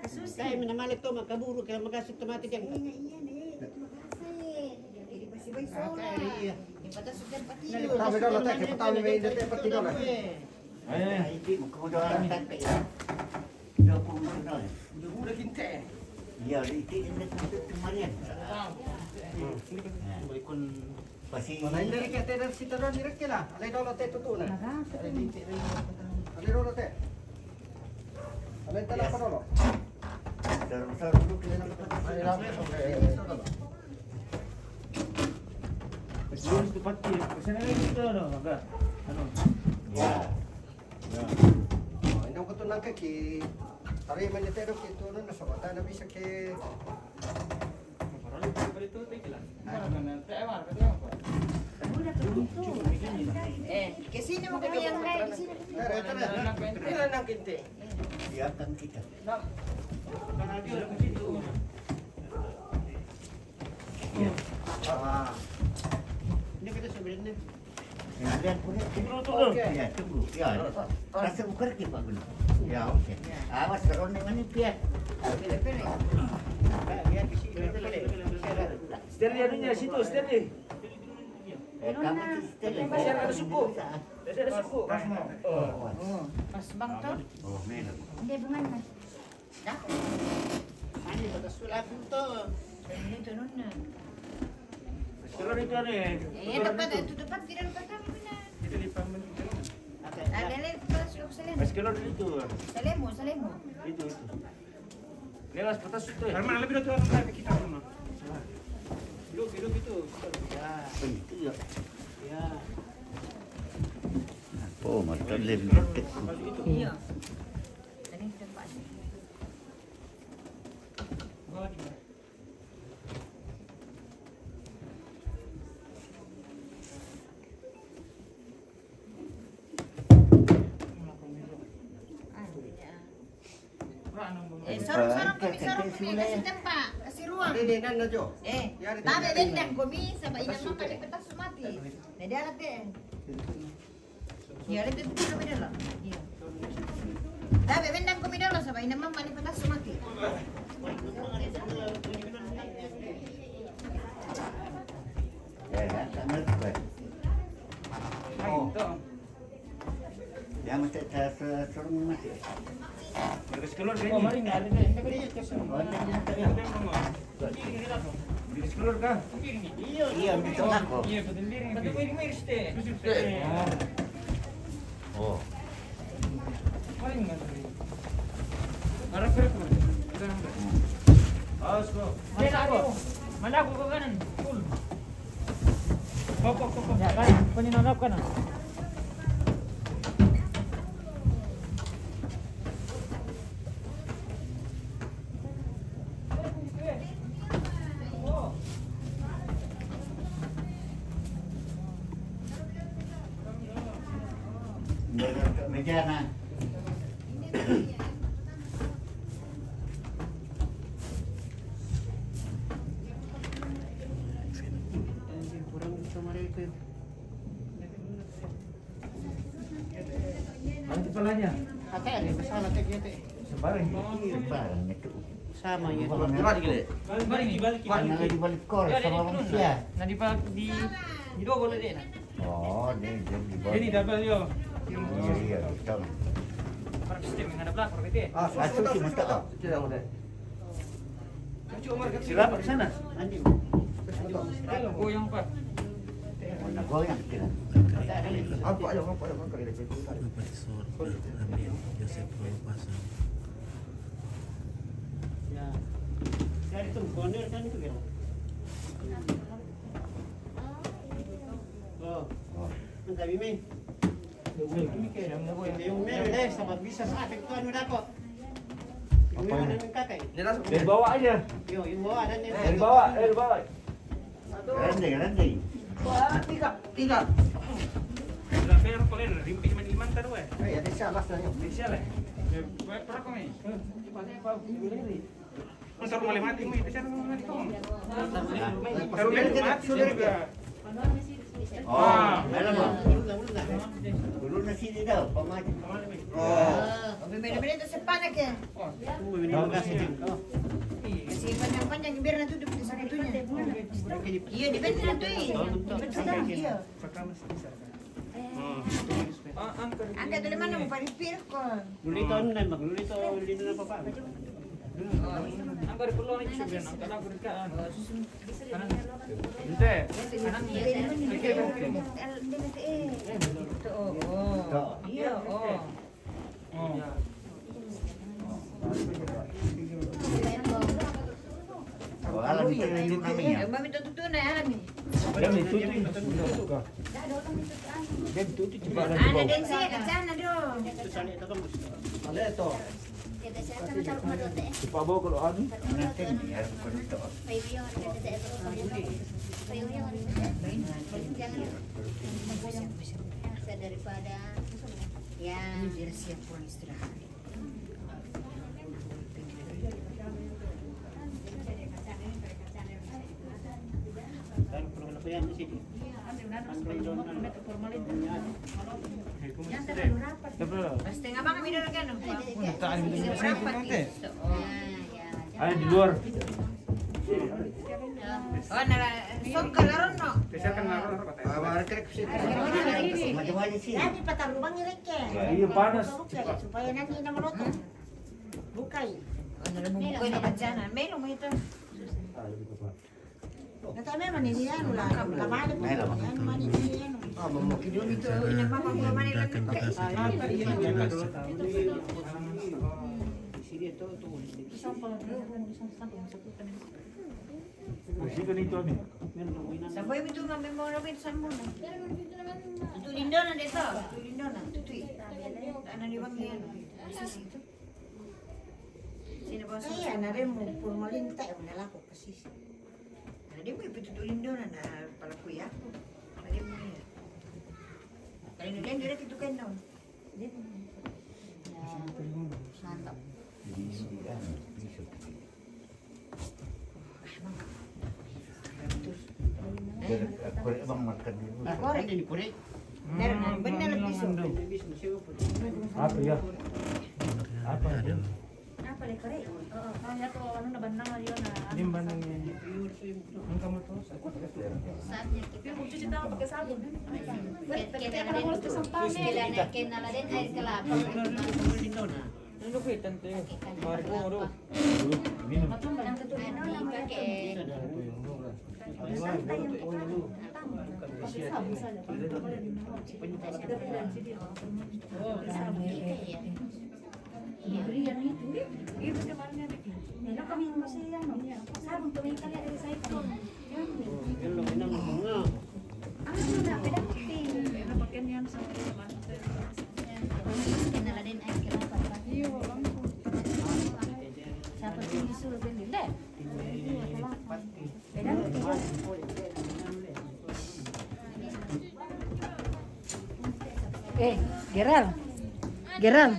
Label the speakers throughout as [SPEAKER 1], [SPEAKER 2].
[SPEAKER 1] Kaya minamalit to, magkaburo, kaya magasot tomatik yan.
[SPEAKER 2] Kami daw natin, kapatali may dati pati daw na.
[SPEAKER 3] Ay, hindi mo kumawa ang tatay. Hindi ako kumawa.
[SPEAKER 2] Hindi mo na kinte.
[SPEAKER 3] Iya, hindi na tumarian. Pasti.
[SPEAKER 2] Mana hindi rin kaya tayo si Taran direk kila. Alay daw natin tutunan. Alay daw natin. Alay tala pa daw.
[SPEAKER 3] Sarung-sarung dulu kita nak
[SPEAKER 2] Alay daw natin.
[SPEAKER 4] Belum tempat dia. Kesana lagi kita no, agak. Ano?
[SPEAKER 3] Ya.
[SPEAKER 2] Hindi ko ito lang kaki. Taray man ito rin kito na sa mata na bisa ke.
[SPEAKER 5] Kesini mo kami yang lain.
[SPEAKER 2] Ito na kinte.
[SPEAKER 3] Biarkan kita.
[SPEAKER 1] Hindi kita sabihin na.
[SPEAKER 3] Lihat punya. Ya, tunggu. Ya, rasa ukar ke Pak Guru. Ya, okey. Awas kalau dengan ini biar.
[SPEAKER 1] Pilih-pilih. Biar di sini. Pilih-pilih.
[SPEAKER 4] Steril anunya situ, steril.
[SPEAKER 3] Kamu itu
[SPEAKER 4] Masih ada suku. Masih ada suku.
[SPEAKER 5] Pas bang to.
[SPEAKER 3] Oh, merah.
[SPEAKER 5] Hindi bungan na. Dah.
[SPEAKER 1] Ano, batas sulat to.
[SPEAKER 5] Ini turun na.
[SPEAKER 4] Kalau itu anu ya.
[SPEAKER 5] Itu dapat tidak dapat kami na.
[SPEAKER 4] Itu di pamen itu.
[SPEAKER 5] Ada lagi pas lu salemo.
[SPEAKER 4] Mas kalau itu.
[SPEAKER 5] Salemo.
[SPEAKER 4] Itu. Lewas batas itu. Karena lebih dari orang kita rumah. Hidup itu.
[SPEAKER 1] Ya,
[SPEAKER 3] Itu ya.
[SPEAKER 1] ya.
[SPEAKER 3] Oh, mata lebih.
[SPEAKER 5] Iya. Ini tempat. Sarung-sarung kami kasih tempat, kasih ruang.
[SPEAKER 2] Ini na jo.
[SPEAKER 5] Tabe bendang kami sabay ina maka di petas mati. Nah dia alat deh. Ya lebih betul kami dulu. Iya. Tabe bendang kami dulu sabay ina maka di petas mati.
[SPEAKER 3] Ya, tak ngerti. Oh, ya mesti serung masih.
[SPEAKER 4] Terus keluar sini. Oh, mari ada deh. Ini dia kesan. Terus keluar kah?
[SPEAKER 3] Iya, bisa aku.
[SPEAKER 4] Iya, betul diri. Betul diri ste.
[SPEAKER 3] Oh,
[SPEAKER 4] Mari nggak? Arah kiri tuh. Awas kok. Mana aku ke kanan? Full. Kok. Ya kan, peninonap kanan.
[SPEAKER 3] meja na.
[SPEAKER 1] Kurang bisa mereka.
[SPEAKER 4] Nanti palanya.
[SPEAKER 1] Ate, ada masalah tek ya tek.
[SPEAKER 4] Sebarang.
[SPEAKER 3] Barang itu.
[SPEAKER 1] Sama ya.
[SPEAKER 4] Balik gile. Balik.
[SPEAKER 3] Mana di balik kol sama manusia.
[SPEAKER 4] Nah di dua boleh deh.
[SPEAKER 3] Oh, ini di bawah.
[SPEAKER 4] Ini double yo.
[SPEAKER 3] Iya, betul.
[SPEAKER 4] Para sistem yang ada belakang gitu ya.
[SPEAKER 3] Masuk sih mesti tak.
[SPEAKER 2] Tidak boleh.
[SPEAKER 4] Siapa di sana?
[SPEAKER 1] Anjing.
[SPEAKER 4] Oh yang apa?
[SPEAKER 3] Mana goyang kita.
[SPEAKER 2] Apa ayo.
[SPEAKER 6] Profesor Amin Joseph Pasang.
[SPEAKER 1] Ya. Dari itu boner kan itu kan. Oh. Ang sabi mo yung meron eh, sa magbisa sa atin ko, ano na ko? Yung meron ng kakay.
[SPEAKER 4] Dari bawah aja.
[SPEAKER 1] Yung bawa na niya.
[SPEAKER 4] Dari bawah.
[SPEAKER 3] Grande.
[SPEAKER 2] Tiga.
[SPEAKER 4] Pero kalian rimpi man taruh eh.
[SPEAKER 2] Ay, ada siya last na yun.
[SPEAKER 4] Bisa lah. Berapa kami? Taruh mulai mati, itu cara mati kau. Taruh mulai mati juga.
[SPEAKER 3] Oh, alam mo. Dulu na sini daw, pamati.
[SPEAKER 5] Beda-beda itu sepanak ya. Kasi panjang-panjang biar nanti duduk di sana itunya. Iya, di benda nanti. Iya. Angkat dari mana mau paripir kok?
[SPEAKER 1] Lulito ano na, maglulito na papa.
[SPEAKER 4] Angkar perlu nih cuman angkar aku dekat. Ente.
[SPEAKER 5] Iya, oh.
[SPEAKER 3] Oh, alam kita na yun namin yan.
[SPEAKER 5] Mami tututu na alam ni. Ana din siya katsana do.
[SPEAKER 2] Ano ito?
[SPEAKER 6] Ipabaw kalau ano?
[SPEAKER 3] Natin, harus ko nito.
[SPEAKER 7] Daripada ya
[SPEAKER 5] Biar siap pulang istirahat.
[SPEAKER 1] Dahil ko na yan di sini.
[SPEAKER 5] Basta nga bang kami doon kano?
[SPEAKER 6] Ay, di luar.
[SPEAKER 5] Oh, nara sok kalaron no.
[SPEAKER 4] Bisa kan naruh kata.
[SPEAKER 2] Market sih.
[SPEAKER 3] Macam-macam sih.
[SPEAKER 7] Nanti patarubang nileknya.
[SPEAKER 6] Iya panas.
[SPEAKER 7] Supaya nanti na maluto. Bukay.
[SPEAKER 5] Oh, nara bumbukoy na katsana. May mo ito.
[SPEAKER 7] Natame man niya wala kamali po. Yan man niya.
[SPEAKER 5] Doon ito inagmamagawa nila
[SPEAKER 6] Akan dikasih penjelasan. Bersihkan itu Ami.
[SPEAKER 5] Sabay mo ito mamemora mo ito sa muna. Tutulindo na dito. Tutulindo na. Tutui. Ano di bang yan? Sisi ito. Sino ba sa
[SPEAKER 7] Kaya na rin mo formalin tayo wala ko kasi.
[SPEAKER 5] Hindi mo ipitutulindo na na pala kuya. Hindi mo yan. Kaya na din direct ito kayo na.
[SPEAKER 7] Mantap.
[SPEAKER 3] Korek bang makan dulu.
[SPEAKER 5] Korek.
[SPEAKER 1] Ini korek.
[SPEAKER 5] Benar piso.
[SPEAKER 6] Apa ya? Apa ada?
[SPEAKER 7] Apa le kare? Oo.
[SPEAKER 8] Kaya to ano na bandang ayo na.
[SPEAKER 4] Limban ng ang kamot to.
[SPEAKER 7] Saatnya
[SPEAKER 8] Pero kung cuci tangan pakai sabun.
[SPEAKER 7] kita
[SPEAKER 8] Kalau harus kesampahan
[SPEAKER 7] kenal din air kelapa.
[SPEAKER 4] Ano ko tante? Margo.
[SPEAKER 6] Minum.
[SPEAKER 7] Ang tutunan pakai
[SPEAKER 8] Berian itu. Itu kemarin ada. Nila kami yang masih ano. Sabun tumingin kali dari saya pun.
[SPEAKER 1] Yan lang inang mga.
[SPEAKER 8] Ano na beda ting. Napakyan yan sa teman.
[SPEAKER 7] kenal din air kelapa.
[SPEAKER 8] Iyo, lang ko.
[SPEAKER 7] Siapa sih disuruh beli?
[SPEAKER 8] Beda.
[SPEAKER 9] Geral. Geral.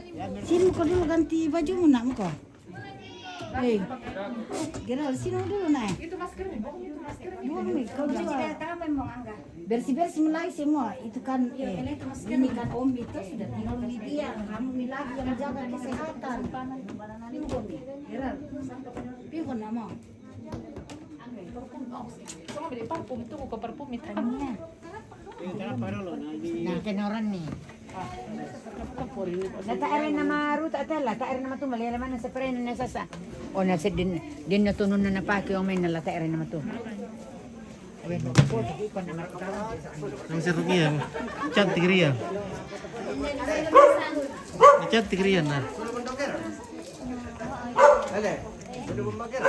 [SPEAKER 9] Sini kau dulu ganti baju mu nak kau. Geral, sini dulu nak.
[SPEAKER 8] Itu maskernya, bohong itu maskernya.
[SPEAKER 9] Buang nih, kau jual.
[SPEAKER 7] Kami mau angga.
[SPEAKER 9] Bersih-bersih mulai semua. Itu kan ini kan Om itu sudah tinggal di dia. Kamu ini lagi yang jaga kesehatan. Geral. Pion nama.
[SPEAKER 8] Kung beli parfum itu ke parfum itu.
[SPEAKER 1] Yung para lo na di.
[SPEAKER 5] Nah, kenoran nih. Nata air nama ruta atala, ta air nama tu malaya mana sa pren na sasa. O na din na tunun na napaki yung may nalata air nama tu. Awen mo po, di ko na makakaroon.
[SPEAKER 6] Ang seru kia. Cantik Rian. Cantik Rian nah.
[SPEAKER 2] Ale, sudah memagir.